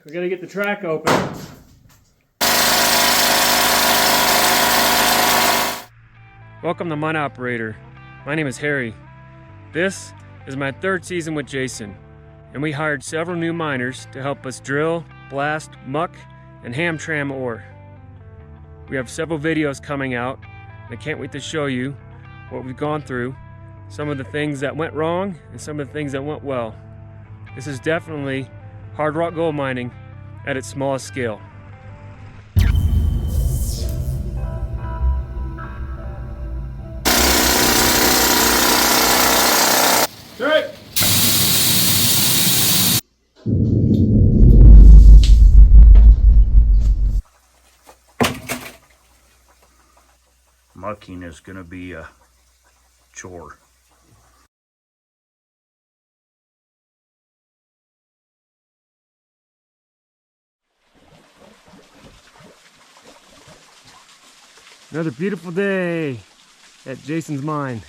We gotta get the track open. Welcome to MineOperator. My name is Harry. This is my third season with Jason, and we hired several new miners to help us drill, blast, muck, and ham tram ore. We have several videos coming out, and I can't wait to show you what we've gone through, some of the things that went wrong, and some of the things that went well. This is definitely hard rock gold mining at its smallest scale. All right. Mucking is going to be a chore. Another beautiful day at Jason's mine.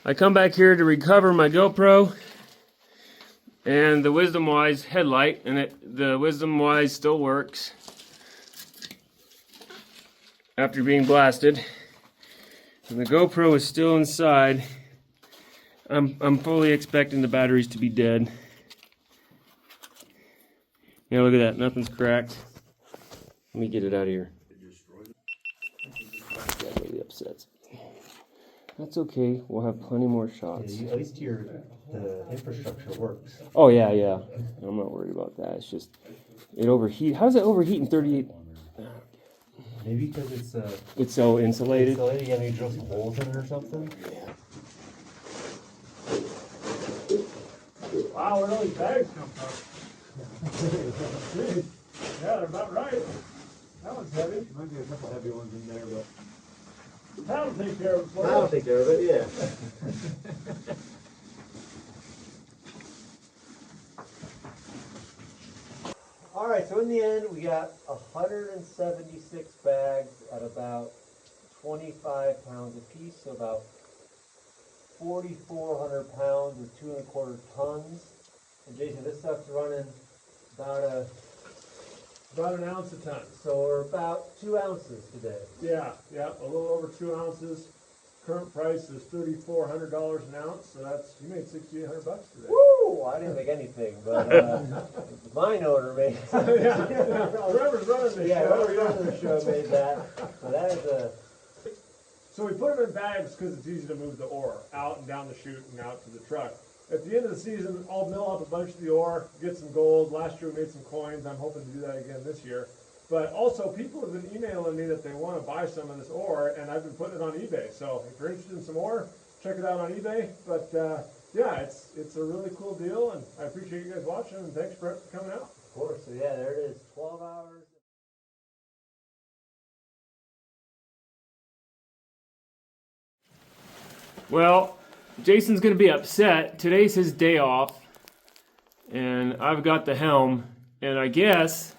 I come back here to recover my GoPro and the Wisdom Wise headlight, and the Wisdom Wise still works after being blasted, and the GoPro is still inside. I'm fully expecting the batteries to be dead. Yeah, look at that, nothing's cracked. Let me get it out of here. That really upsets me. That's okay, we'll have plenty more shots. Yeah, at least the infrastructure works. Oh yeah, I'm not worried about that. It's just, it overheat. How does it overheat in 38? Maybe because It's so insulated. Yeah, maybe drill some holes in it or something. Yeah. Wow, where do all these bags come from? Yeah, they're about right. That one's heavy. Might be a couple heavy ones in there, but That'll take care of it for I'll us. take care of it, yeah. Alright, so in the end we got 176 bags at about 25 pounds a piece, so about 4,400 pounds or 2¼ tons. And Jason, this stuff's running About an ounce a ton. so we're about 2 ounces today. Yeah, a little over 2 ounces. Current price is $3,400 an ounce, so you made $6,800 today. Woo! I didn't make anything, but the mine owner made. Whoever's running the Yeah, show. whoever's running the show made that. So that is a. So we put them in bags because it's easy to move the ore out and down the chute and out to the truck. At the end of the season, I'll mill up a bunch of the ore, get some gold. Last year we made some coins. I'm hoping to do that again this year. But also, people have been emailing me that they want to buy some of this ore, and I've been putting it on eBay. So if you're interested in some ore, check it out on eBay. But yeah, it's a really cool deal, and I appreciate you guys watching, and thanks, Brent, for coming out. Of course, so yeah, there it is, 12 hours. Well, Jason's gonna be upset. Today's his day off, and I've got the helm, and I guess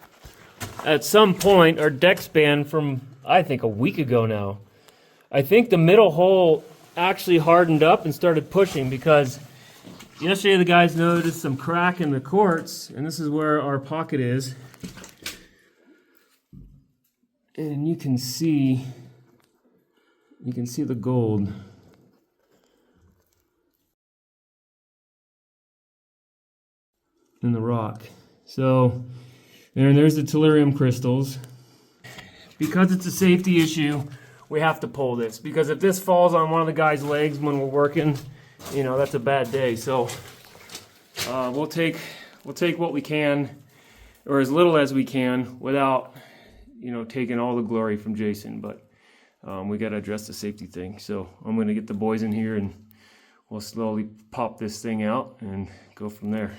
at some point our deck span from, I think, a week ago now, I think the middle hole actually hardened up and started pushing, because yesterday the guys noticed some crack in the quartz, and this is where our pocket is, and you can see the gold. In the rock. So, and there's the tellurium crystals. Because it's a safety issue, we have to pull this, because if this falls on one of the guys' legs when we're working, you know, that's a bad day. So we'll take what we can, or as little as we can, without, you know, taking all the glory from Jason. But we got to address the safety thing. So I'm going to get the boys in here, and we'll slowly pop this thing out and go from there.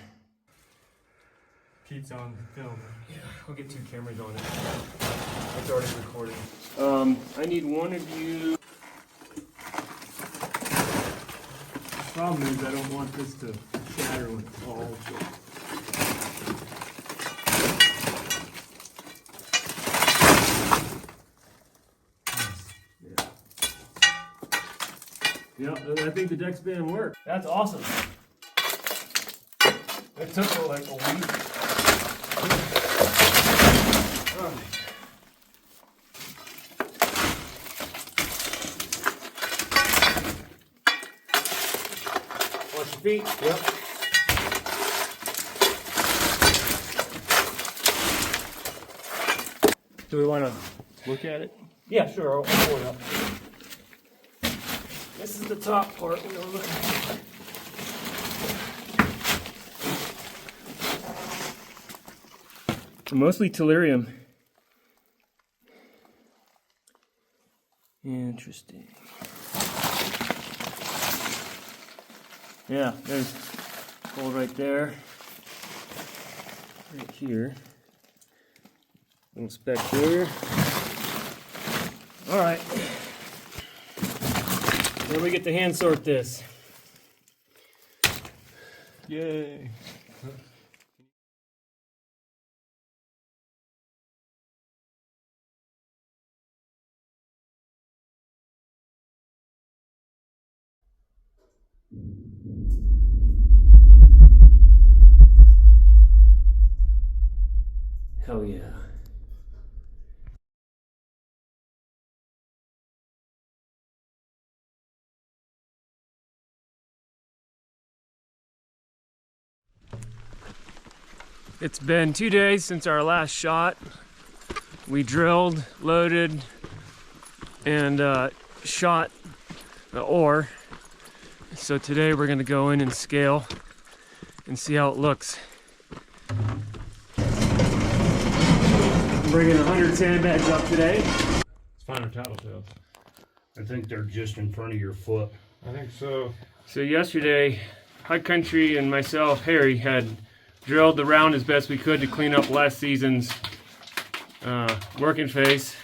Pete's on film. Yeah, I'll get 2 cameras on it. It's already recording. I need one of you. The problem is I don't want this to shatter when it falls. Yep, I think the deck span worked. That's awesome. It took like a week. Wash your feet. Yep. Do we want to look at it? Yeah, sure. I'll pull it up. This is the top part we were looking for. Mostly tellurium. Interesting. Yeah, there's a hole right there. Right here. Little speck there. All right. Then we get to hand sort this. Yay. Hell yeah. It's been 2 days since our last shot. We drilled, loaded, and shot the ore. So today we're gonna go in and scale and see how it looks. I'm bringing 100 sandbags up today. It's finer tattletales. I think they're just in front of your foot. I think so. So yesterday, High Country and myself, Harry, had drilled the round as best we could to clean up last season's working face.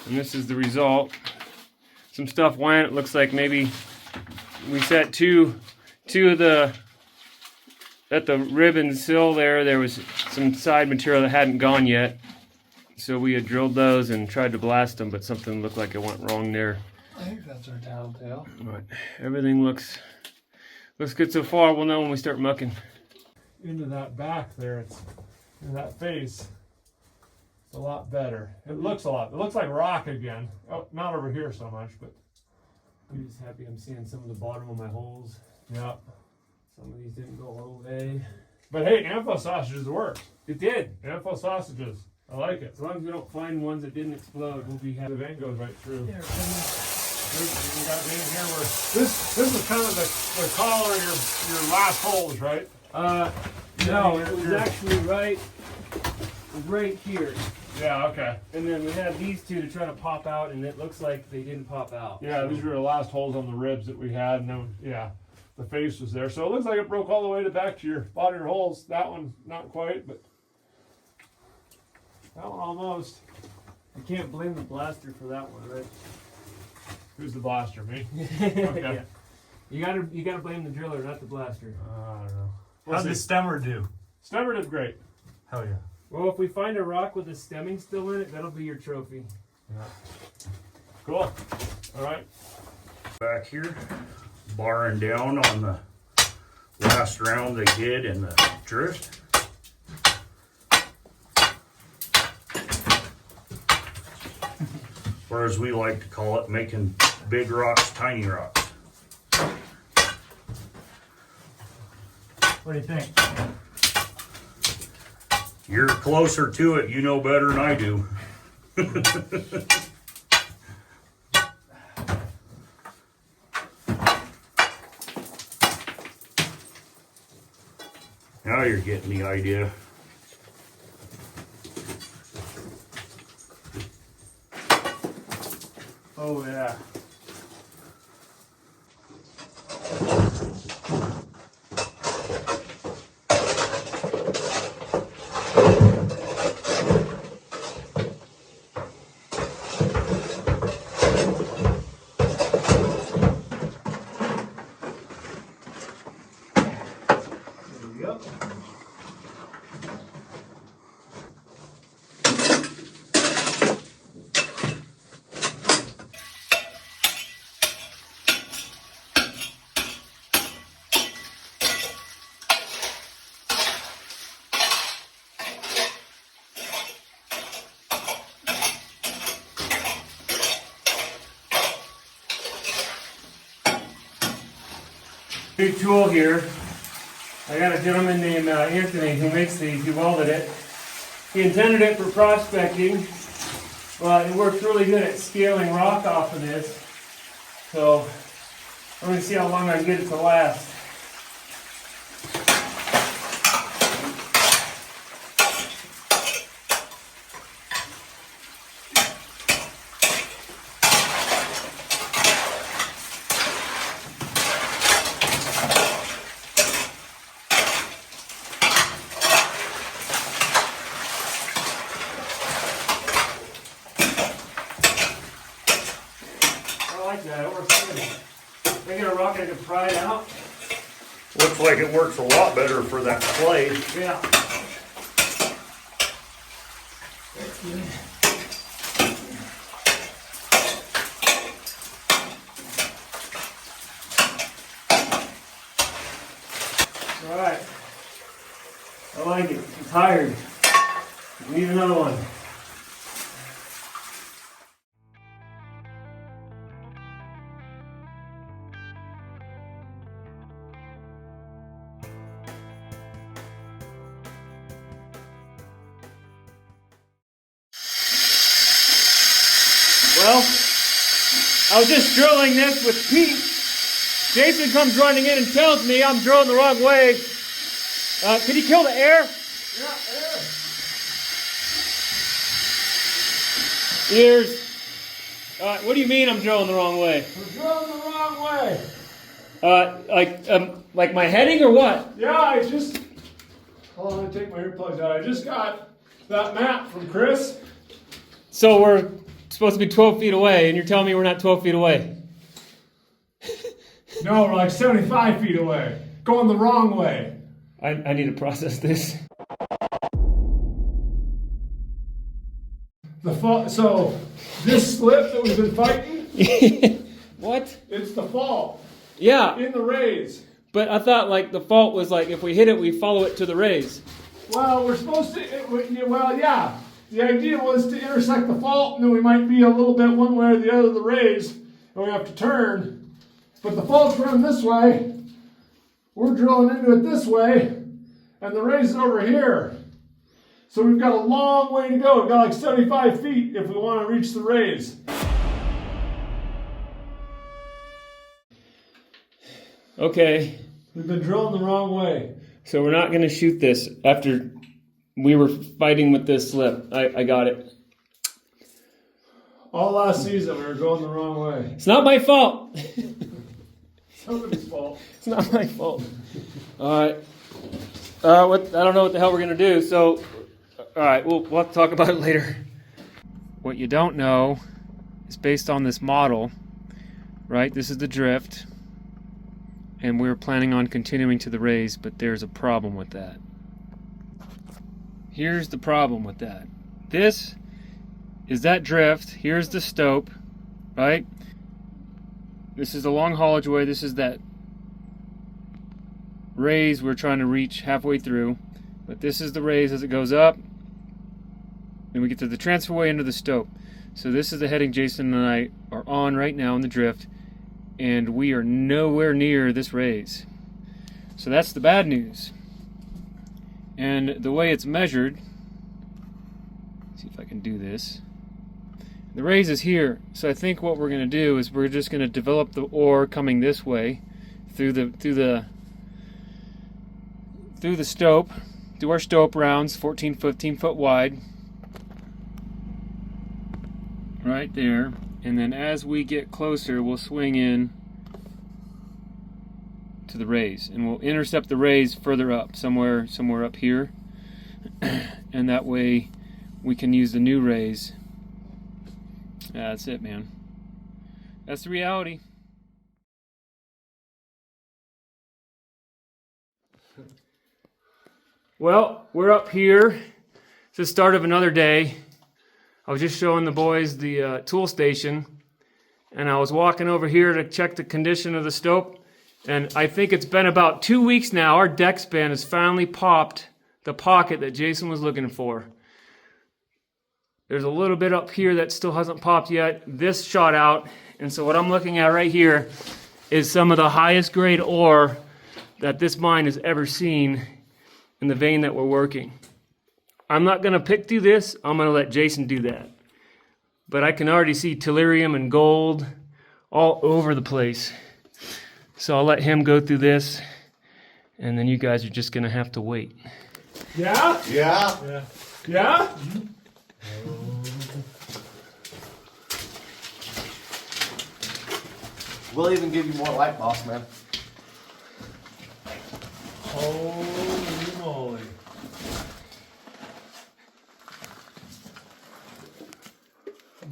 And this is the result. Some stuff went. It looks like maybe we set two of the, at the rib and sill there was some side material that hadn't gone yet. So we had drilled those and tried to blast them, but something looked like it went wrong there. I think that's our tattletale. But everything looks good so far. We'll know when we start mucking. Into that back there, it's in that face. It's a lot better. It looks like rock again. Oh, not over here so much, but I'm just happy I'm seeing some of the bottom of my holes. yeah. Some of these didn't go all the way. But hey, Ampho sausages worked. It did. Ampho sausages. I like it. As long as we don't find ones that didn't explode, we'll be The happy. vein goes right through. Yeah, We got vein here where this is kind of the collar of your last holes, right? no, it was actually right here. Yeah, okay. And then we have these two to try to pop out, and it looks like they didn't pop out. Yeah, these were the last holes on the ribs that we had, and then, yeah, the face was there. So it looks like it broke all the way to back to your bottom of your holes. That one, not quite, but that one almost. You can't blame the blaster for that one, right? Who's the blaster? Me? Yeah. You gotta blame the driller, not the blaster. I don't know. How'd the stemmer do? Stemmer did great. Hell yeah. Well, if we find a rock with a stemming still in it, that'll be your trophy. Yeah. Cool. All right. Back here, barring down on the last round they did in the drift. Or as we like to call it, making big rocks tiny rocks. What do you think? You're closer to it, you know better than I do. Now you're getting the idea. Oh yeah. Big tool here. I got a gentleman named Anthony who makes these. He welded it. He intended it for prospecting, but it works really good at scaling rock off of this. So I'm going to see how long I can get it to last. I like that. It works good. They get a rock and I can pry it out. Looks like it works a lot better for that clay. Yeah. All right. I like it. I'm tired. I need another one. Well, I was just drilling this with Pete. Jason comes running in and tells me I'm drilling the wrong way. Could you kill the air? Yeah, air. Ears. What do you mean I'm drilling the wrong way? We're drilling the wrong way. Like my heading or what? Yeah, I just... Hold on, let me take my earplugs out. I just got that map from Chris. So we're supposed to be 12 feet away, and you're telling me we're not 12 feet away? No, we're like 75 feet away. Going the wrong way. I need to process this. So, this slip that we've been fighting, What? it's the fault Yeah, in the raise. but I thought like the fault was like if we hit it, we follow it to the raise. Well, we're supposed to, yeah. The idea was to intersect the fault, and then we might be a little bit one way or the other of the raise, and we have to turn. But the fault's running this way. We're drilling into it this way, and the raise is over here. So we've got a long way to go. We've got like 75 feet if we want to reach the raise. Okay, We've been drilling the wrong way. so we're not going to shoot this after we were fighting with this slip. I got it. All last season we were going the wrong way. It's not my fault. Somebody's fault. It's not my fault. All right. I don't know what the hell we're going to do, so... All right, we'll have to talk about it later. What you don't know is based on this model, right? This is the drift, and we're planning on continuing to the raise, but there's a problem with that. Here's the problem with that. This is that drift. Here's the stope, right? This is the long haulage way. This is that raise we're trying to reach halfway through. But this is the raise as it goes up. Then we get to the transferway into the stope. So this is the heading Jason and I are on right now in the drift. And we are nowhere near this raise. So that's the bad news. And the way it's measured, let's see if I can do this. The raise is here. So I think what we're going to do is we're just going to develop the ore coming this way through the stope. Do our stope rounds 15 foot wide. Right there. And then as we get closer, we'll swing in to the raise. And we'll intercept the raise further up, somewhere up here. And that way we can use the new raise. Yeah, that's it, man. That's the reality. Well, we're up here. It's the start of another day. I was just showing the boys the tool station, and I was walking over here to check the condition of the stope, and I think it's been about 2 weeks now. Our deck span has finally popped the pocket that Jason was looking for. There's a little bit up here that still hasn't popped yet. This shot out, and so what I'm looking at right here is some of the highest grade ore that this mine has ever seen in the vein that we're working. I'm not going to pick through this. I'm going to let Jason do that. But I can already see tellurium and gold all over the place. So I'll let him go through this, and then you guys are just going to have to wait. Yeah? Yeah. Yeah? Yeah? We'll even give you more light, boss man. Holy moly.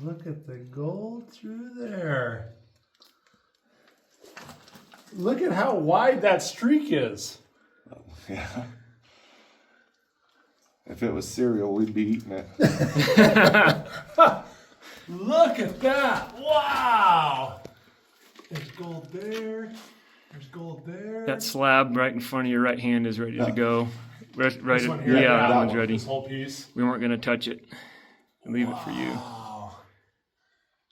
Look at the gold through there. Look at how wide that streak is. Yeah. If it was cereal, we'd be eating it. Look at that. Wow. There's gold there. There's gold there. That slab right in front of your right hand is ready to go. Right, This one here? yeah, that one's ready. This whole piece. We weren't going to touch it. Leave it for you. Wow.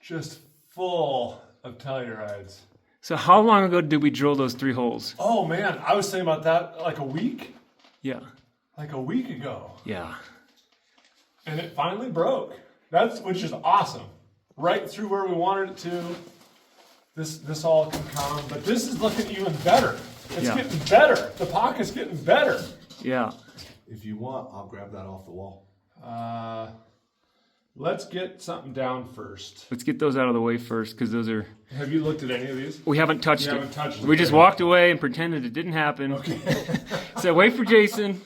Just full of tellurides. So how long ago did we drill those 3 holes? Oh man, I was thinking about that like a week. Yeah. Like a week ago. Yeah. And it finally broke. Which is awesome. Right through where we wanted it to. This all can come, but this is looking even better. It's getting better. The pocket's getting better. Yeah. If you want, I'll grab that off the wall. Let's get something down first. Let's get those out of the way first, because those are... Have you looked at any of these? We haven't touched You it. haven't touched it. We just walked away and pretended it didn't happen. Okay. So wait for Jason.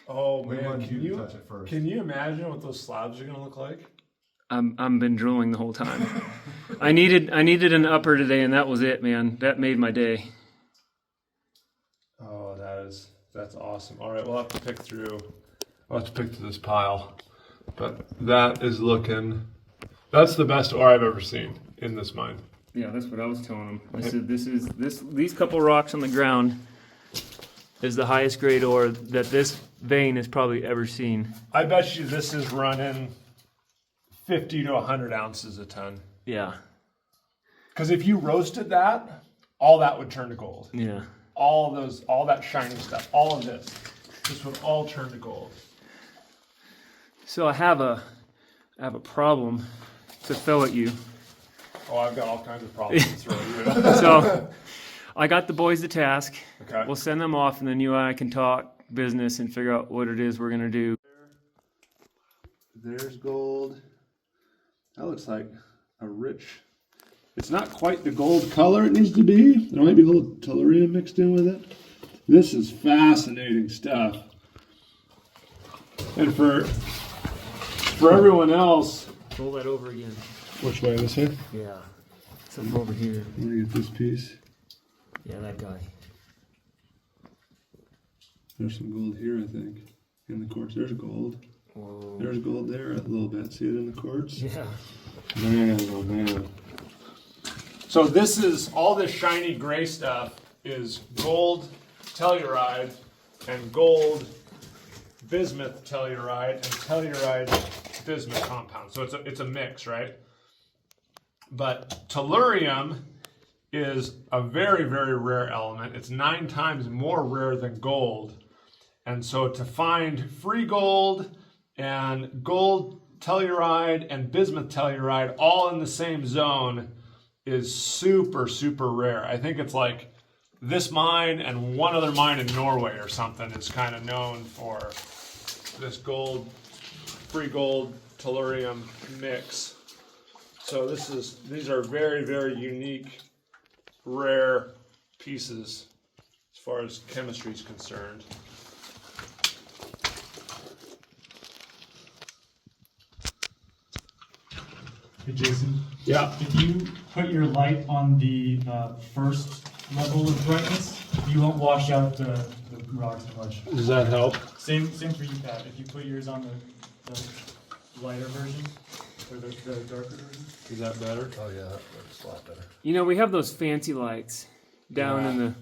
Oh We man, wanted you to touch it first. can you imagine what those slabs are gonna look like? I'm been drilling the whole time. I needed an upper today, and that was it, man. That made my day. Oh, that's awesome. All right, we'll have to pick through. I'll have to pick through this pile, but that is looking. That's the best ore I've ever seen in this mine. Yeah, that's what I was telling him. I said these couple rocks on the ground is the highest grade ore that this vein has probably ever seen. I bet you this is running 50 to 100 ounces a ton. Yeah. Because if you roasted that, all that would turn to gold. Yeah. All that shiny stuff, all of this would all turn to gold. So I have a problem to throw at you. Oh, I've got all kinds of problems to throw at you. So I got the boys to task. Okay. We'll send them off, and then you and I can talk business and figure out what it is we're gonna do. There's gold. That looks like a rich. It's not quite the gold color it needs to be. There might be a little tellurium mixed in with it. This is fascinating stuff. And for everyone else, Roll that over again. which way? This way? Yeah. Something over here. I'm gonna get this piece. Yeah, that guy. There's some gold here, I think, in the quartz. There's gold. Whoa. There's gold there a little bit. See it in the quartz? Yeah. Man, oh man. So this is, all this shiny gray stuff is gold telluride and gold bismuth telluride and telluride bismuth compound. So it's a mix, right? But tellurium is a very, very rare element. It's 9 times more rare than gold. And so to find free gold and gold telluride and bismuth telluride all in the same zone is super, super rare. I think it's like this mine and one other mine in Norway or something is kind of known for this gold, free gold tellurium mix. So these are very, very unique, rare pieces as far as chemistry is concerned. Hey Jason, Yeah. if you put your light on the first level of brightness, you won't wash out the rocks as much. Does that help? Same for you, Pat. If you put yours on the lighter version, or the darker version. Is that better? Oh yeah, that looks a lot better. You know, we have those fancy lights down in the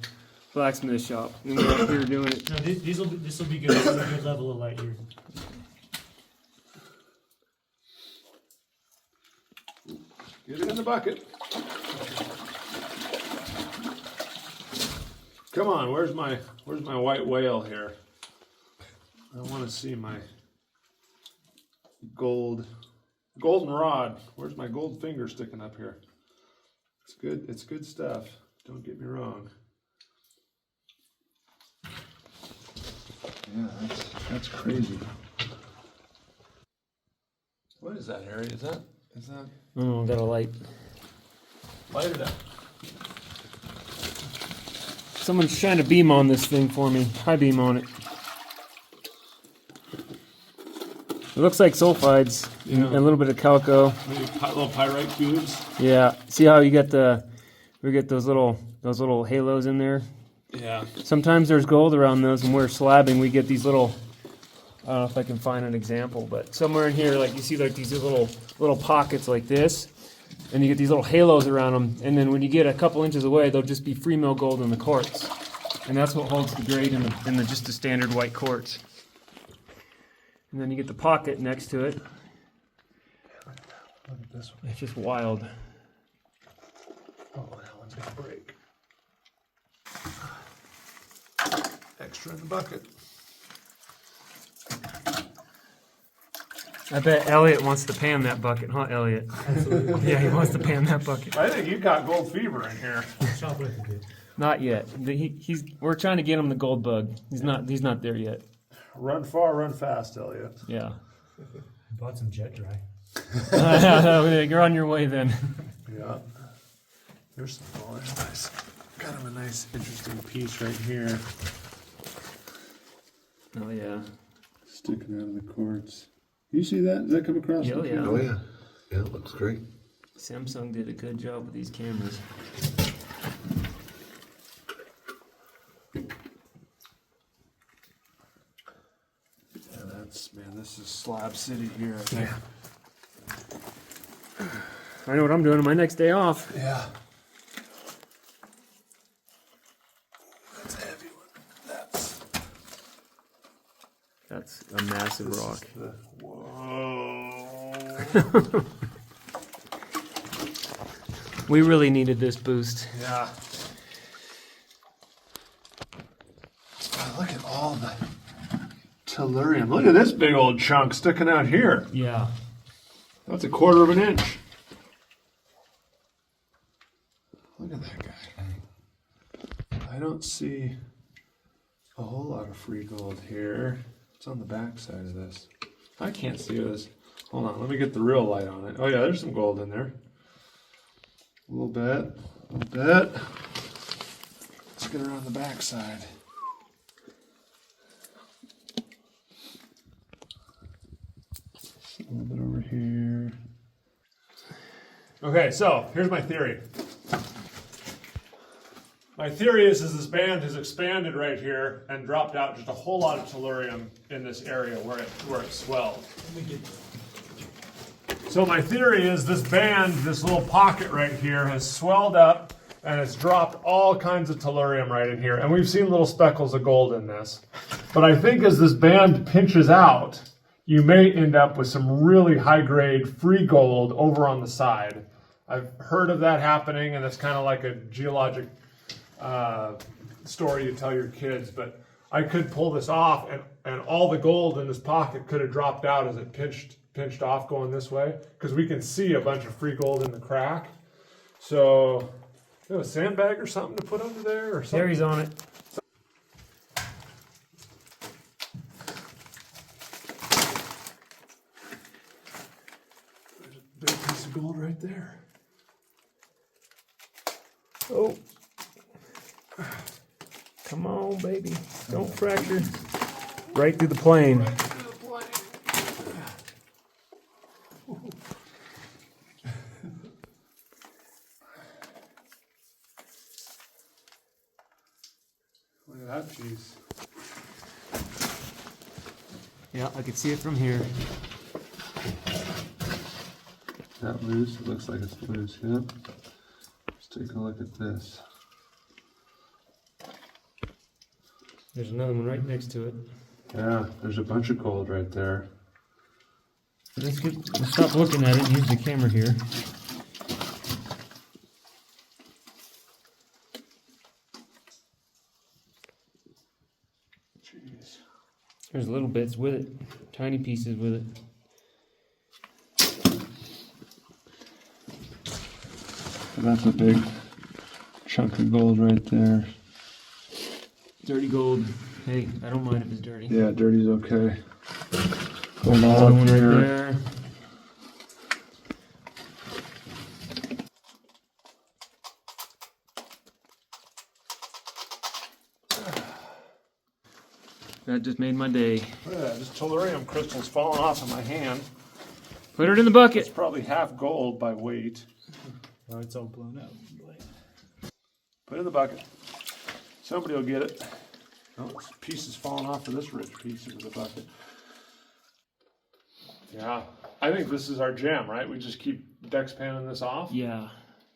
blacksmith shop. And we're up here doing it. No, this will be good. This is a good level of light here. Get it in the bucket. Come on, where's my white whale here? I want to see my golden rod. Where's my gold finger sticking up here? It's good. It's good stuff. Don't get me wrong. Yeah, that's crazy. What is that, Harry? Is that? Oh, got a light. Light it up. Someone's shine a beam on this thing for me. High beam on it. It looks like sulfides and a little bit of calico. Maybe little pyrite cubes. Yeah. See how you get we get those little halos in there? Yeah. Sometimes there's gold around those, and we're slabbing. We get these little. I don't know if I can find an example, but somewhere in here, like you see, like these little pockets like this, and you get these little halos around them. And then when you get a couple inches away, they'll just be free mill gold in the quartz, and that's what holds the grade in the just the standard white quartz. And then you get the pocket next to it. Look at this one. It's just wild. Oh, that one's gonna break. Extra in the bucket. I bet Elliot wants to pan that bucket, huh, Elliot? Absolutely. Yeah, he wants to pan that bucket. I think you've got gold fever in here. Not yet. We're trying to get him the gold bug. He's not there yet. Run far, run fast, Elliot. Yeah. I bought some jet dry. You're on your way then. Yeah. There's some gold. There's nice. Kind of a nice, interesting piece right here. Oh yeah. Sticking out of the quartz. You see that? Does that come across? Oh yeah. Oh yeah. Yeah, it looks great. Samsung did a good job with these cameras. This is Slab City here, I think. I know what I'm doing on my next day off. Yeah. That's a heavy one. That's a massive rock. Whoa. We really needed this boost. Yeah. Look at all the tellurium. Look at this big old chunk sticking out here. Yeah. That's 1/4 of an inch. Look at that guy. I don't see a whole lot of free gold here. It's on the back side of this. I can't see this. Hold on, let me get the real light on it. Oh yeah, there's some gold in there. A little bit, a little bit. Let's get around the back side. A little bit over here. Okay, so here's my theory. My theory is this band has expanded right here and dropped out just a whole lot of tellurium in this area where it swelled. So my theory is this band, this little pocket right here, has swelled up and it's dropped all kinds of tellurium right in here. And we've seen little speckles of gold in this. But I think as this band pinches out, you may end up with some really high-grade free gold over on the side. I've heard of that happening, and it's kind of like a geologic story you tell your kids, but I could pull this off, and all the gold in this pocket could have dropped out as it pinched off going this way, because we can see a bunch of free gold in the crack. So, you know, a sandbag or something to put under there, or something. Harry's on it. There's a big piece of gold right there. Oh. Come on, baby. Don't fracture. Right through the plane. Look at that piece. Yeah, I can see it from here. Is that loose? It looks like it's loose, yeah. Let's take a look at this. There's another one right next to it. Yeah, there's a bunch of gold right there. Let's stop looking at it and use the camera here. Jeez. There's little bits with it, tiny pieces with it. That's a big chunk of gold right there. Dirty gold. Hey, I don't mind if it's dirty. Yeah, dirty's okay. Hold Another on one right here. there. That just made my day. Look at that, just tellurium crystals falling off of my hand. Put it in the bucket. It's probably half gold by weight. Oh, it's all blown out. Put it in the bucket. Somebody will get it. Oh, this piece is falling off of this rich piece into the bucket. Yeah, I think this is our jam, right? We just keep dex panning this off. Yeah.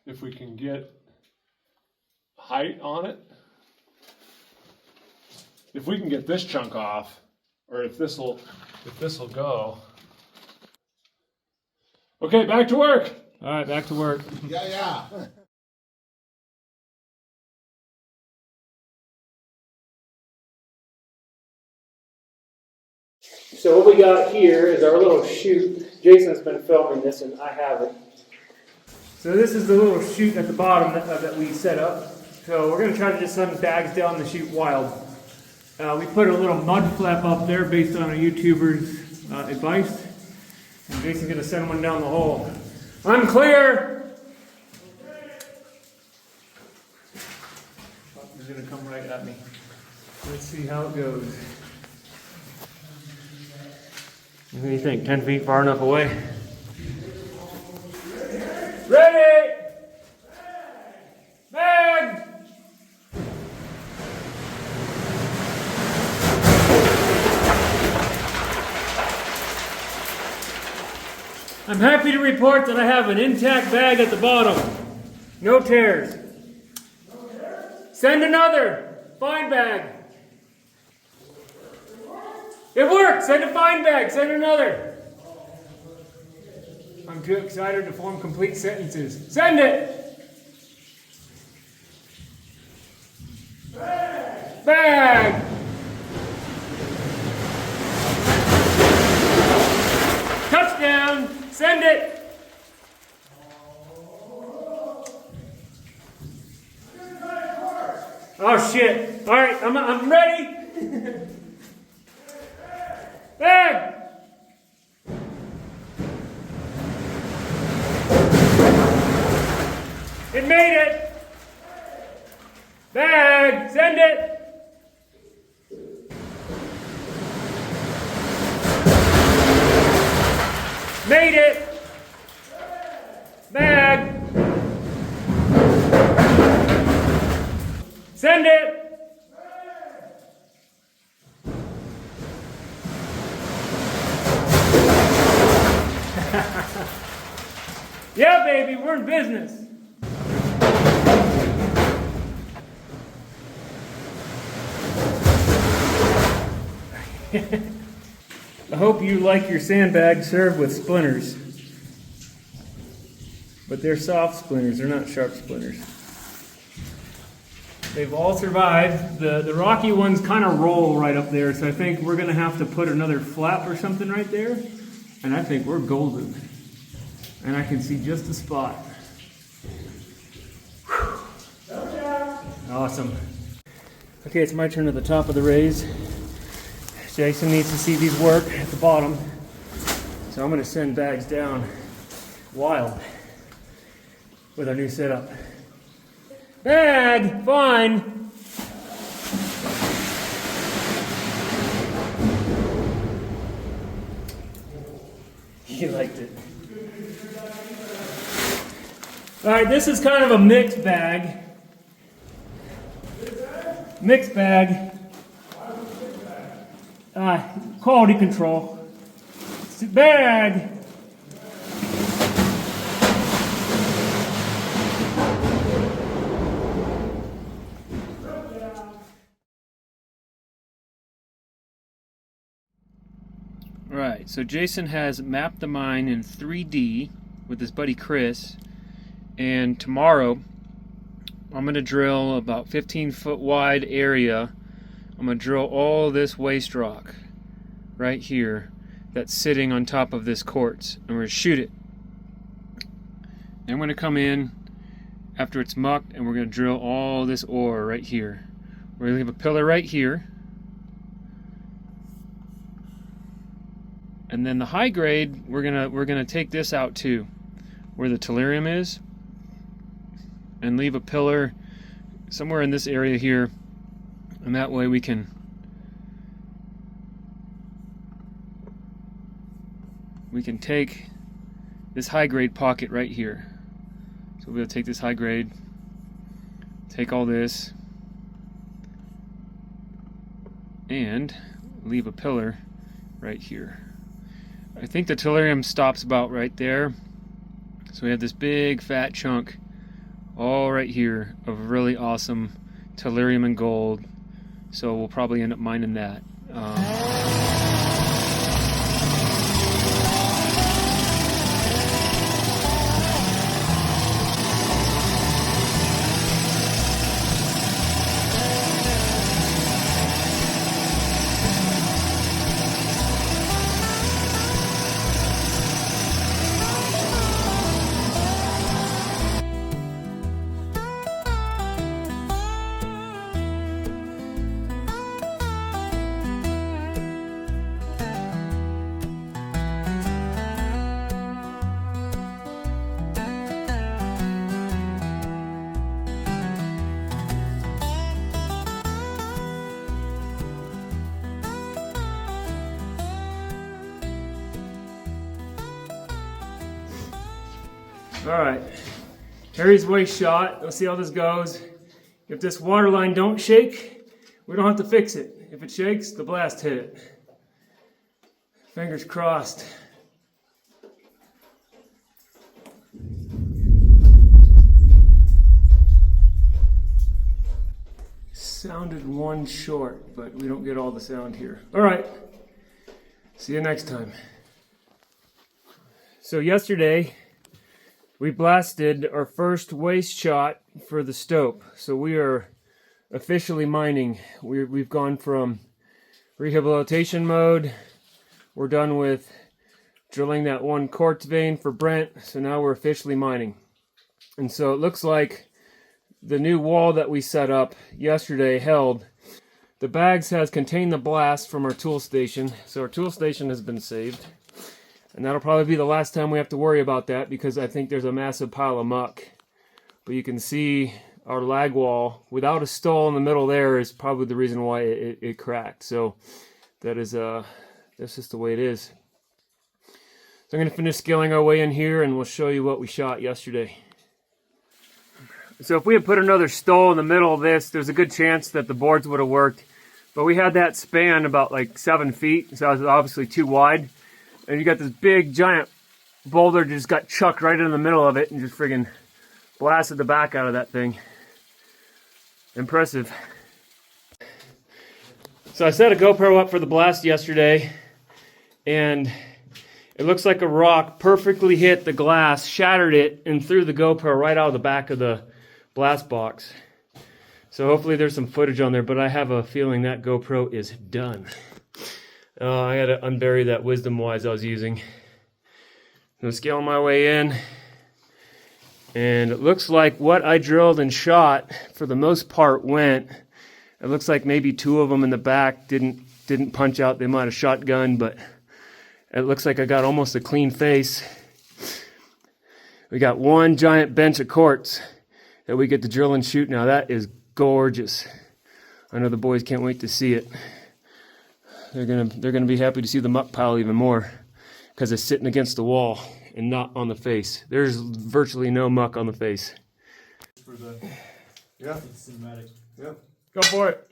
If we can get height on it. If we can get this chunk off, or if this'll go. Okay, back to work. All right, back to work. Yeah. So what we got here is our little chute. Jason's been filming this and I haven't. So this is the little chute at the bottom that we set up. So we're going to try to just send bags down the chute wild. We put a little mud flap up there based on a YouTuber's advice. And Jason's going to send one down the hole. I'm clear! Oh, he's going to come right at me. Let's see how it goes. What do you think? 10 feet far enough away? Ready! Bag! I'm happy to report that I have an intact bag at the bottom. No tears. Send another. Fine bag. It worked! Send a fine bag! Send another! I'm too excited to form complete sentences. Send it! Bag! Bag! Touchdown! Send it! Oh shit! Alright, I'm ready! Bag! It made it! Bag! Send it! Made it! Bag! Send it! Yeah, baby, we're in business. I hope you like your sandbag served with splinters. But they're soft splinters, they're not sharp splinters. They've all survived. The rocky ones kind of roll right up there, so I think we're going to have to put another flap or something right there. And I think we're golden. And I can see just the spot. Whew. Awesome. Okay, it's my turn at the top of the raise. Jason needs to see these work at the bottom. So I'm going to send bags down wild with our new setup. Bag! Fine! He liked it. Alright, this is kind of a mixed bag. Mixed bag. Quality control. It's a bag. Right, so Jason has mapped the mine in 3D with his buddy Chris, and tomorrow I'm going to drill about 15-foot wide area I'm going to drill all this waste rock right here that's sitting on top of this quartz, and we're going to shoot it. Then I'm going to come in after it's mucked, and we're going to drill all this ore right here. We're going to leave a pillar right here, and then the high grade, we're gonna take this out too, where the tellurium is, and leave a pillar somewhere in this area here, and that way we can take this high grade pocket right here. So we'll take this high grade, take all this, and leave a pillar right here. I think the tellurium stops about right there. So we have this big fat chunk all right here of really awesome tellurium and gold. So we'll probably end up mining that. Alright, Harry's waste shot. Let's see how this goes. If this water line don't shake, we don't have to fix it. If it shakes, the blast hit it. Fingers crossed. Sounded one short, but we don't get all the sound here. Alright, see you next time. So yesterday, we blasted our first waste shot for the stope. So we are officially mining. We've gone from rehabilitation mode. We're done with drilling that one quartz vein for Brent. So now we're officially mining. And so it looks like the new wall that we set up yesterday held. The bags has contained the blast from our tool station. So our tool station has been saved. And that'll probably be the last time we have to worry about that, because I think there's a massive pile of muck. But you can see our lag wall without a stall in the middle there is probably the reason why it cracked. So that's just the way it is. So I'm going to finish scaling our way in here, and we'll show you what we shot yesterday. So if we had put another stall in the middle of this, there's a good chance that the boards would have worked. But we had that span about like 7 feet, so it was obviously too wide. And you got this big giant boulder just got chucked right in the middle of it and just friggin' blasted the back out of that thing. Impressive. So I set a GoPro up for the blast yesterday, and it looks like a rock perfectly hit the glass, shattered it, and threw the GoPro right out of the back of the blast box. So hopefully there's some footage on there, but I have a feeling that GoPro is done. I got to unbury that wisdom wise I was using. I'm scaling my way in, and it looks like what I drilled and shot for the most part went. It looks like maybe 2 of them in the back didn't punch out. They might have shotgunned, but it looks like I got almost a clean face. We got one giant bench of quartz that we get to drill and shoot now. That is gorgeous. I know the boys can't wait to see it. They're gonna be happy to see the muck pile even more, because it's sitting against the wall and not on the face. There's virtually no muck on the face. For the cinematic. Yeah. Go for it.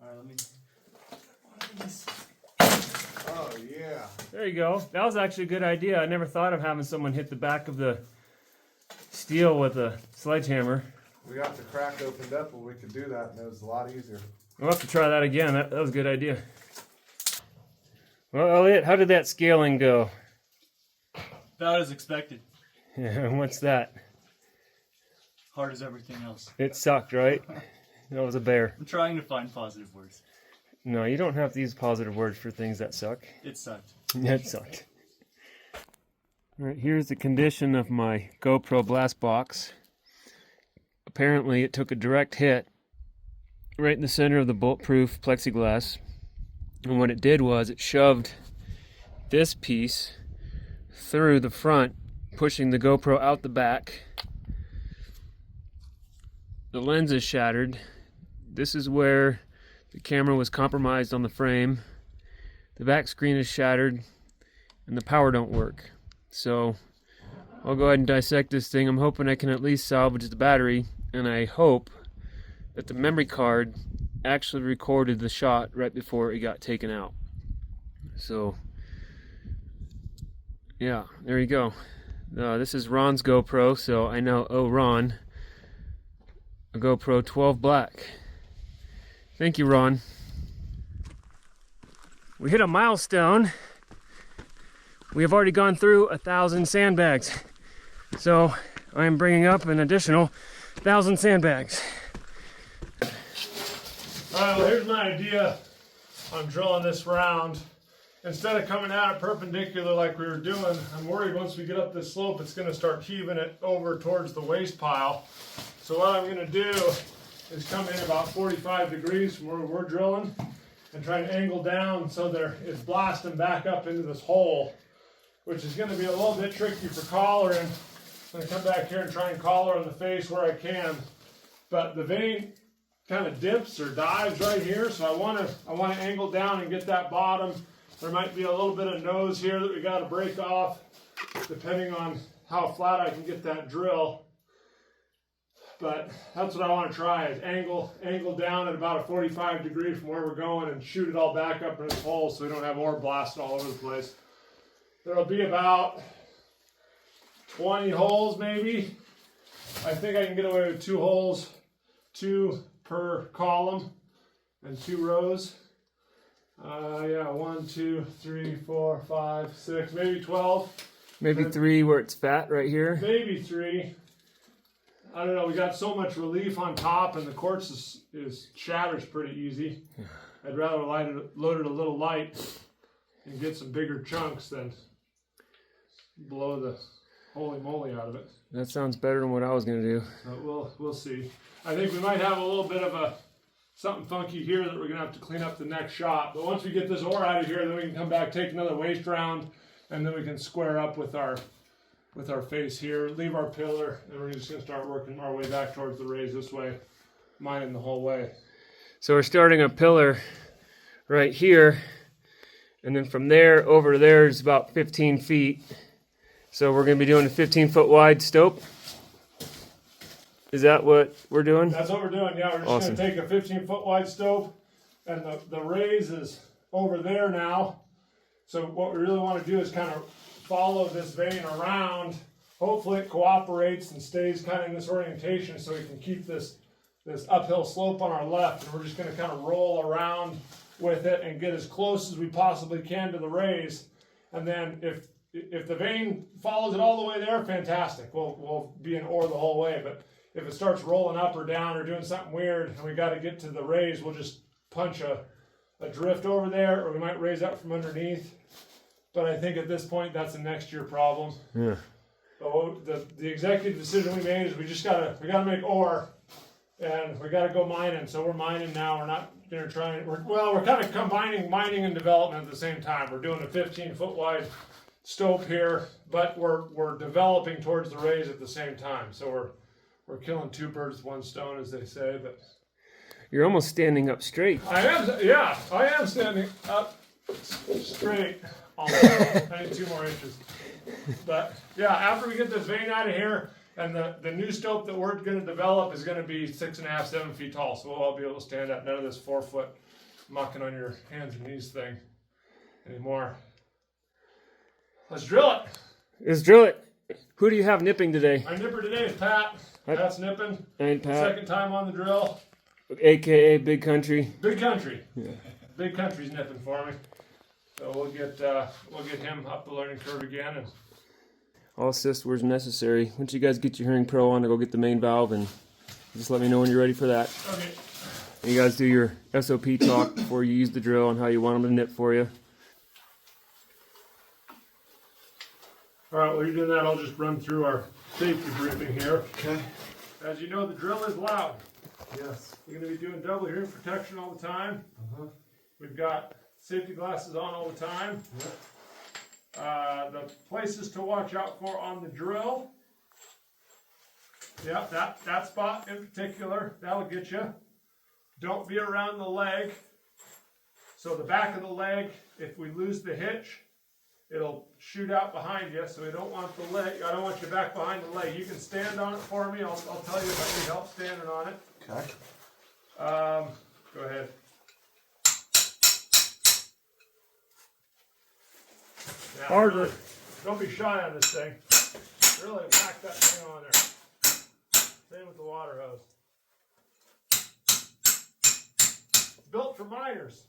Alright, let me. Oh yeah. There you go. That was actually a good idea. I never thought of having someone hit the back of the steel with a sledgehammer. We got the crack opened up where we could do that, and it was a lot easier. We'll have to try that again. That was a good idea. Well, Elliot, how did that scaling go? About as expected. Yeah, what's that? hard as everything else. It sucked, right? That was a bear. I'm trying to find positive words. No, you don't have to use positive words for things that suck. It sucked. It sucked. All right, here's the condition of my GoPro blast box. Apparently it took a direct hit right in the center of the bulletproof plexiglass. And what it did was it shoved this piece through the front, pushing the GoPro out the back. The lens is shattered. This is where the camera was compromised on the frame. The back screen is shattered and the power don't work. So I'll go ahead and dissect this thing. I'm hoping I can at least salvage the battery, and I hope that the memory card actually recorded the shot right before it got taken out. So yeah, there you go. This is Ron's GoPro, so I now owe Ron a GoPro 12 Black. Thank you, Ron. We hit a milestone. We have already gone through 1,000 sandbags. So I am bringing up an additional 1,000 sandbags. All right, well, here's my idea on drilling this round. Instead of coming at it perpendicular like we were doing, I'm worried once we get up this slope, it's going to start heaving it over towards the waste pile. So what I'm going to do is come in about 45 degrees from where we're drilling and try and angle down so it's blasting back up into this hole, which is going to be a little bit tricky for collaring. I'm going to come back here and try and collar on the face where I can. But the vein kind of dips or dives right here, so I want to angle down and get that bottom. There might be a little bit of nose here that we got to break off, depending on how flat I can get that drill. But that's what I want to try, is angle down at about a 45 degree from where we're going and shoot it all back up in this hole so we don't have ore blasting all over the place. There'll be about 20 holes maybe. I think I can get away with 2 holes, 2 per column and 2 rows. Yeah, 1, 2, 3, 4, 5, 6, maybe 12. Maybe 3 where it's fat right here. Maybe 3. I don't know, we got so much relief on top and the quartz shatters pretty easy. I'd rather load it a little light and get some bigger chunks than blow the holy moly out of it. That sounds better than what I was going to do. We'll see. I think we might have a little bit of something funky here that we're going to have to clean up the next shot. But once we get this ore out of here, then we can come back, take another waste round, and then we can square up with our face here, leave our pillar, and we're just going to start working our way back towards the raise this way, mining the whole way. So we're starting a pillar right here, and then from there over there is about 15 feet. So we're going to be doing a 15-foot wide stope. Is that what we're doing? That's what we're doing, yeah. We're just Awesome. going to take a 15-foot wide stope, and the raise is over there now. So what we really want to do is kind of follow this vein around. Hopefully it cooperates and stays kind of in this orientation so we can keep this uphill slope on our left. And we're just going to kind of roll around with it and get as close as we possibly can to the raise. And then if the vein follows it all the way there, fantastic. We'll be in ore the whole way. But if it starts rolling up or down or doing something weird and we got to get to the raise, we'll just punch a drift over there, or we might raise up from underneath. But I think at this point that's a next year problem. Yeah. But the executive decision we made is we gotta make ore, and we gotta go mining. So we're mining now. We're not gonna try. We're kind of combining mining and development at the same time. We're doing a 15-foot wide stope here, but we're developing towards the raise at the same time. So we're killing 2 birds with 1 stone, as they say. But You're almost standing up straight. I am standing up straight. Almost. I need 2 more inches. But yeah, after we get this vein out of here, and the new stope that we're going to develop is going to be 6.5, 7 feet tall. So we'll all be able to stand up. None of this 4-foot mucking on your hands and knees thing anymore. Let's drill it. Let's drill it. Who do you have nipping today? My nipper today is Pat. Pat's nipping. Ain't Pat. 2nd time on the drill. AKA Big Country. Big Country. Yeah. Big Country's nipping for me. So we'll get him up the learning curve again. And I'll assist where's necessary. Once you guys get your Hearing Pro on to go get the main valve, and just let me know when you're ready for that. Okay. And you guys do your SOP talk before you use the drill on how you want them to nip for you. All right, while you're doing that, I'll just run through our safety briefing here. Okay. As you know, the drill is loud. Yes. We're going to be doing double hearing protection all the time. Uh-huh. We've got safety glasses on all the time. Yep. The places to watch out for on the drill. Yep, that spot in particular, that'll get you. Don't be around the leg. So the back of the leg, if we lose the hitch, it'll shoot out behind you. So we don't want the leg. I don't want you back behind the leg. You can stand on it for me. I'll tell you if I need help standing on it. Okay. Go ahead. Now, Harder. really, don't be shy on this thing. Really whack that thing on there. Same with the water hose. It's built for miners.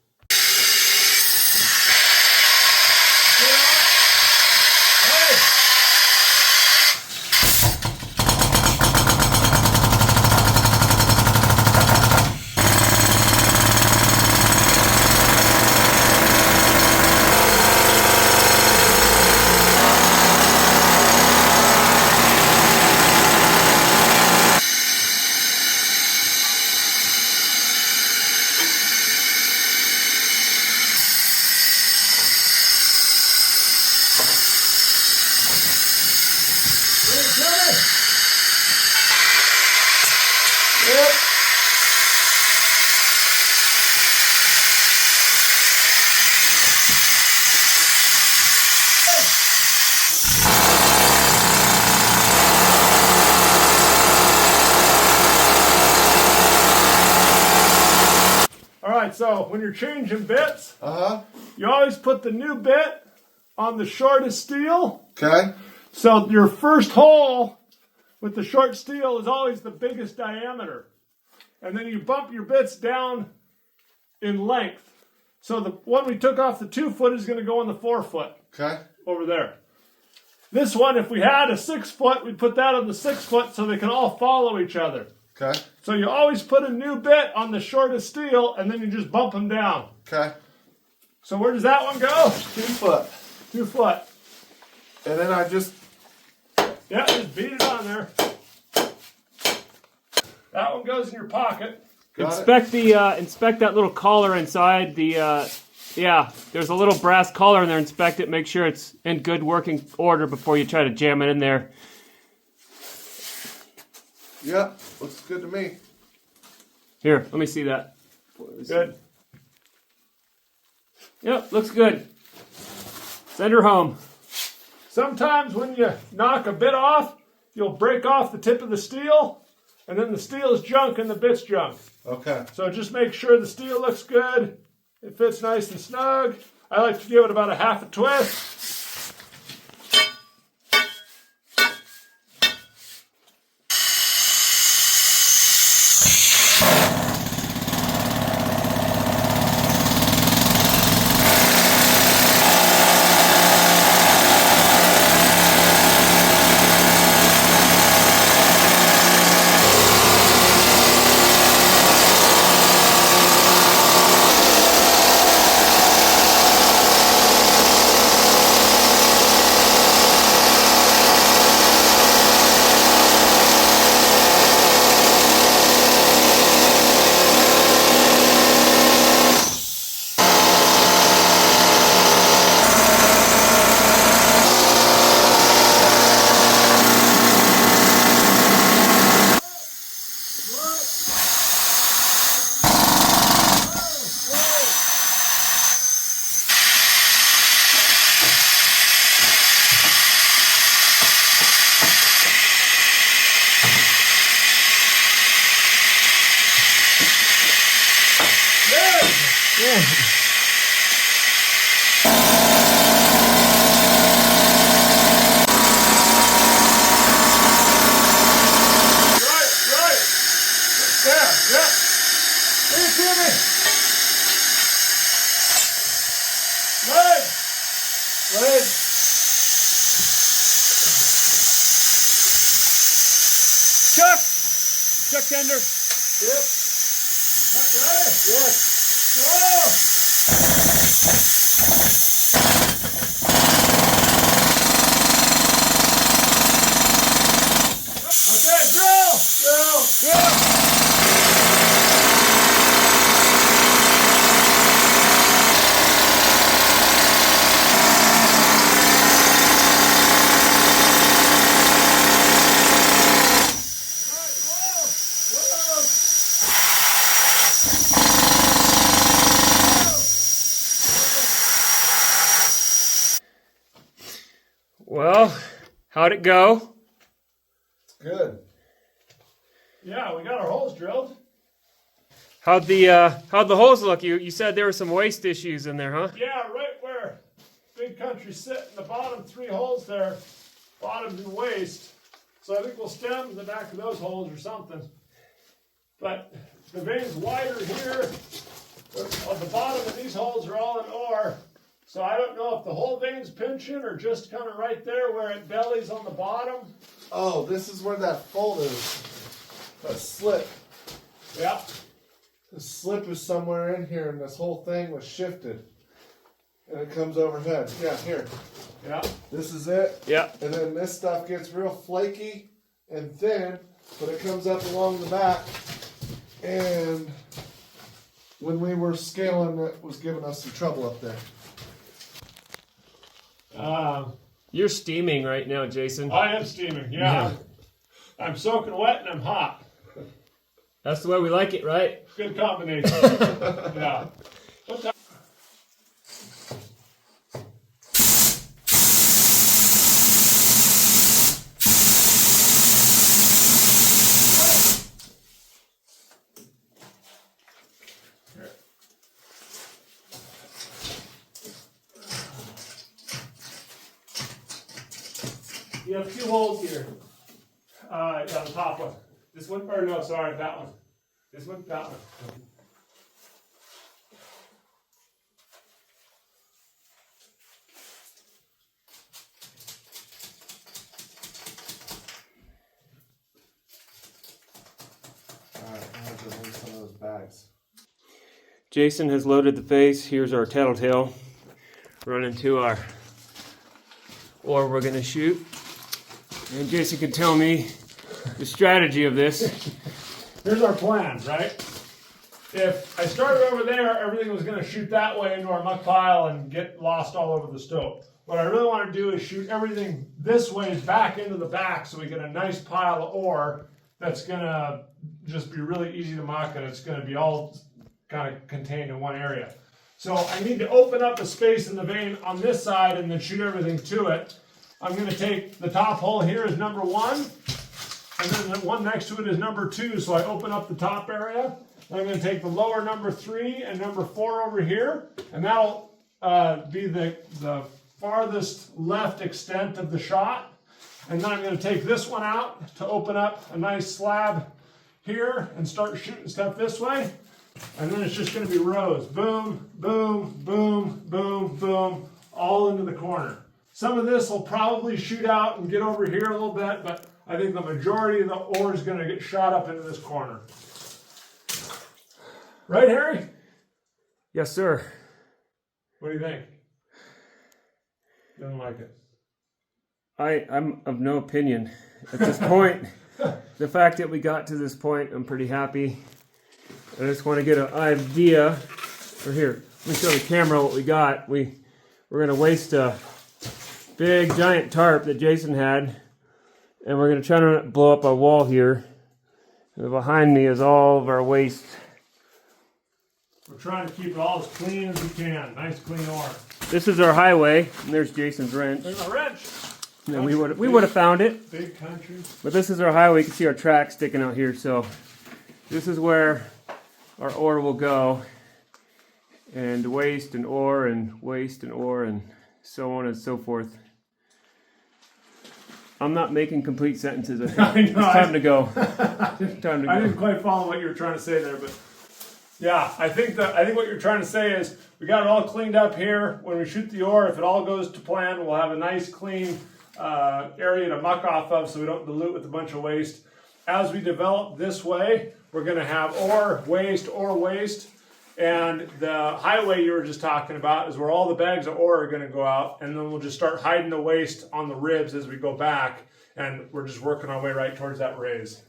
Alright, so when you're changing bits, Uh-huh. you always put the new bit on the shortest steel. Okay. So your first hole with the short steel is always the biggest diameter. And then you bump your bits down in length. So the one we took off the 2 foot is going to go on the 4 foot Okay. over there. This one, if we had a 6 foot, we'd put that on the 6 foot so they can all follow each other. Okay. So you always put a new bit on the shortest steel and then you just bump them down. Okay. So where does that one go? 2 foot. 2 foot. And then I just. Yeah, just beat it on there. That one goes in your pocket. Got Inspect that little collar inside the. Yeah, there's a little brass collar in there. Inspect it. Make sure it's in good working order before you try to jam it in there. Yep. Looks good to me. Here, let me see that. Good. Yep, looks good. Send her home. Sometimes when you knock a bit off, you'll break off the tip of the steel, and then the steel is junk and the bit's junk. Okay. So just make sure the steel looks good. It fits nice and snug. I like to give it about a half a twist. Chuck! Chuck tender. Yep. Ready? Yes. Okay, drill! Well, how'd it go? Good. Yeah, we got our holes drilled. How'd the holes look? You said there were some waste issues in there, huh? Yeah, right where Big Country sit in the bottom 3 holes there, bottom and waste. So I think we'll stem the back of those holes or something. But the vein's wider here. On the bottom of these holes are all in ore. So I don't know if the whole vein's pinching or just kind of right there where it bellies on the bottom. Oh, this is where that fold is. That slip. Yeah. The slip is somewhere in here, and this whole thing was shifted. And it comes overhead. Yeah, here. Yeah. This is it. Yeah. And then this stuff gets real flaky and thin, but it comes up along the back. And when we were scaling, it was giving us some trouble up there. You're steaming right now, Jason. I am steaming, yeah. I'm soaking wet and I'm hot. That's the way we like it, right? Good combination. Yeah. What time? You have 2 holes here. Yeah, the top one. This one? Or no, sorry, that one. This one, that one. Alright, I have to move some of those bags. Jason has loaded the face. Here's our tattletale. Running to our ore we're going to shoot. And Jason can tell me the strategy of this. Here's our plan, right? If I started over there, everything was going to shoot that way into our muck pile and get lost all over the stove. What I really want to do is shoot everything this way back into the back so we get a nice pile of ore that's going to just be really easy to muck, and it's going to be all kind of contained in one area. So I need to open up a space in the vein on this side and then shoot everything to it. I'm going to take the top hole here as number 1, and then the one next to it is number 2, so I open up the top area. Then I'm going to take the lower number 3 and number 4 over here, and that'll be the farthest left extent of the shot. And then I'm going to take this one out to open up a nice slab here and start shooting stuff this way. And then it's just going to be rows. Boom, boom, boom, boom, boom, all into the corner. Some of this will probably shoot out and get over here a little bit, but I think the majority of the ore is going to get shot up into this corner. Right, Harry? Yes, sir. What do you think? Didn't like it. I'm of no opinion. At this point, the fact that we got to this point, I'm pretty happy. I just want to get an idea. Or here, let me show the camera what we got. We're going to waste a big giant tarp that Jason had, and we're going to try to blow up a wall here. And behind me is all of our waste. We're trying to keep it all as clean as we can. Nice clean ore. This is our highway, and there's Jason's wrench. There's a wrench. And we would have found it. Big country. But this is our highway. You can see our tracks sticking out here. So this is where our ore will go. And waste and ore and waste and ore and so on and so forth. I'm not making complete sentences. I think. It's time to go. It's time to I go. didn't quite follow what you were trying to say there, but yeah, I think what you're trying to say is we got it all cleaned up here. When we shoot the ore, if it all goes to plan, we'll have a nice clean area to muck off of, so we don't dilute with a bunch of waste. as we develop this way, we're gonna have ore waste, and the highway you were just talking about is where all the bags of ore are gonna go out, and then we'll just start hiding the waste on the ribs as we go back, and we're just working our way right towards that raise.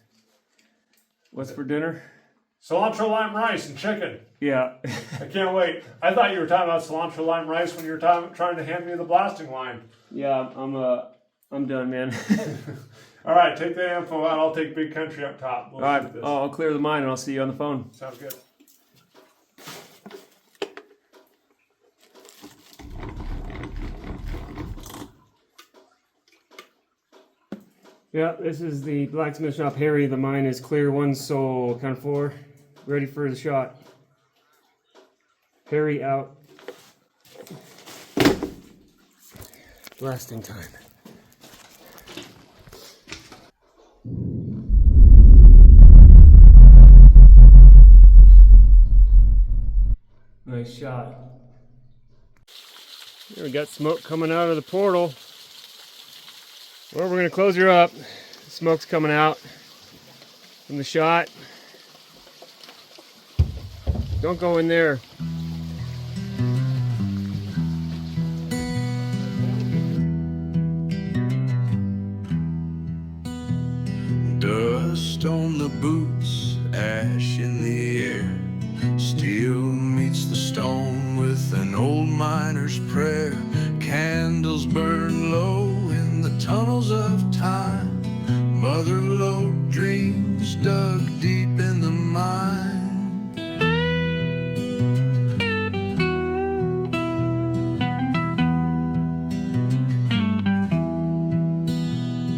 What's for dinner? Cilantro lime rice and chicken. Yeah. I can't wait. I thought you were talking about cilantro lime rice when you were trying to hand me the blasting line. Yeah, I'm done, man. All right, take the info out. I'll take Big Country up top. We'll All right, shoot this. I'll clear the mine and I'll see you on the phone. Sounds good. Yeah, this is the blacksmith shop. Harry, the mine is clear. One soul. Count 4. Ready for the shot. Harry out. Blasting time. Nice shot. Here we got smoke coming out of the portal. Well, we're gonna close her up. Smoke's coming out from the shot. Don't go in there. Dust on the boots, ash in the air. Steel meets the stone with an old miner's prayer. Candles burn low in the tunnels of time. Mother lode dreams dug deep in the mine.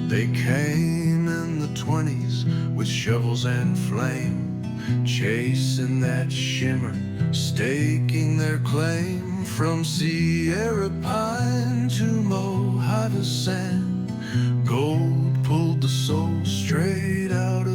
They came in the 20s with shovels and flame, chasing that shimmer, staking their claim. From Sierra pine to Mojave sand, gold pulled the soul straight out